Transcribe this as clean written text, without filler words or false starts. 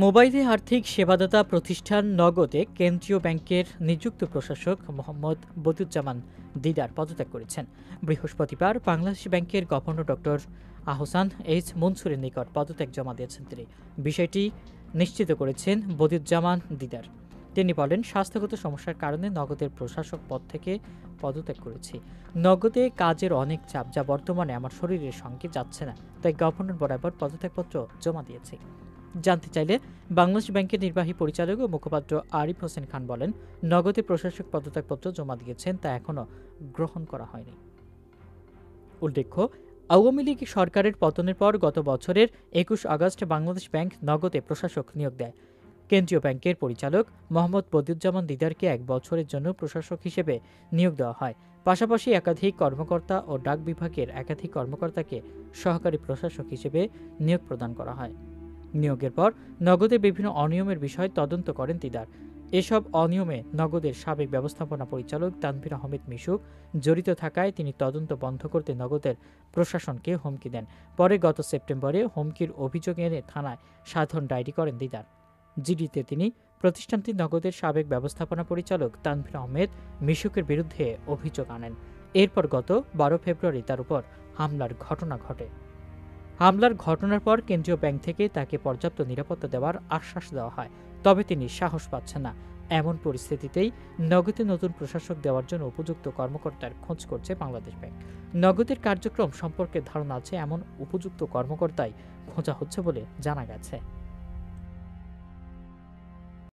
মোবাইলে আর্থিক সেবাদাতা প্রতিষ্ঠান নগদে কেন্দ্রীয় ব্যাংকের নিযুক্ত প্রশাসক মোহাম্মদ বদিউজ্জামান দিদার পদত্যাগ করেছেন। বৃহস্পতিবার বাংলাদেশ ব্যাংকের গভর্নর ডক্টর আহসান এইচ মনসুরের নিকট পদত্যাগ জমা দিয়েছেন তিনি। বিষয়টি নিশ্চিত করেছেন বদিউজ্জামান দিদার। তিনি বলেন, স্বাস্থ্যগত সমস্যার কারণে নগদের প্রশাসক পদ থেকে পদত্যাগ করেছি। নগদে কাজের অনেক চাপ, যা বর্তমানে আমার শরীরের সঙ্গে যাচ্ছে না, তাই গভর্নর বরাবর পদত্যাগপত্র জমা দিয়েছি। জানতে চাইলে বাংলাদেশ ব্যাংকের নির্বাহী পরিচালক ও মুখপাত্র আরিফ হোসেন খান বলেন, নগদে প্রশাসক পদত্যাগপত্র জমা দিয়েছেন, তা এখনো গ্রহণ করা হয়নি। উল্লেখ্য, আওয়ামী লীগ সরকারের পতনের পর গত বছরের ২১ আগস্ট বাংলাদেশ ব্যাংক নগদে প্রশাসক নিয়োগ দেয়। কেন্দ্রীয় ব্যাংকের পরিচালক মোহাম্মদ বদিউজ্জামান দিদারকে ১ বছরের জন্য প্রশাসক হিসেবে নিয়োগ দেওয়া হয়। পাশাপাশি একাধিক কর্মকর্তা ও ডাক বিভাগের একাধিক কর্মকর্তাকে সহকারী প্রশাসক হিসেবে নিয়োগ প্রদান করা হয়। নিয়োগের পর নগদে বিভিন্ন অনিয়মের বিষয় তদন্ত করেন দিদার। এসব অনিয়মে নগদের সাবেক ব্যবস্থাপনা পরিচালক তানভীর আহমেদ মিশুক জড়িত থাকায় তিনি তদন্ত বন্ধ করতে নগদের প্রশাসনকে হুমকি দেন। পরে গত সেপ্টেম্বরে হুমকির অভিযোগ এনে থানায় সাধারণ ডায়েরি করেন দিদার। জিডিতে তিনি প্রতিষ্ঠানটির নগদের সাবেক ব্যবস্থাপনা পরিচালক তানভীর আহমেদ মিশুকের বিরুদ্ধে অভিযোগ আনেন। এরপর গত ১২ ফেব্রুয়ারি তার উপর হামলার ঘটনা ঘটে। হামলার ঘটনার পর কেন্দ্রীয় ব্যাংক থেকে তাকে পর্যাপ্ত নিরাপত্তা দেওয়ার আশ্বাস দেওয়া হয়, তবে তিনি সাহস পাচ্ছেন না। এমন পরিস্থিতিতেই নগদে নতুন প্রশাসক দেওয়ার জন্য উপযুক্ত কর্মকর্তার খোঁজ করছে বাংলাদেশ ব্যাংক। নগদের কার্যক্রম সম্পর্কে ধারণা আছে এমন উপযুক্ত কর্মকর্তাই খোঁজা হচ্ছে বলে জানা গেছে।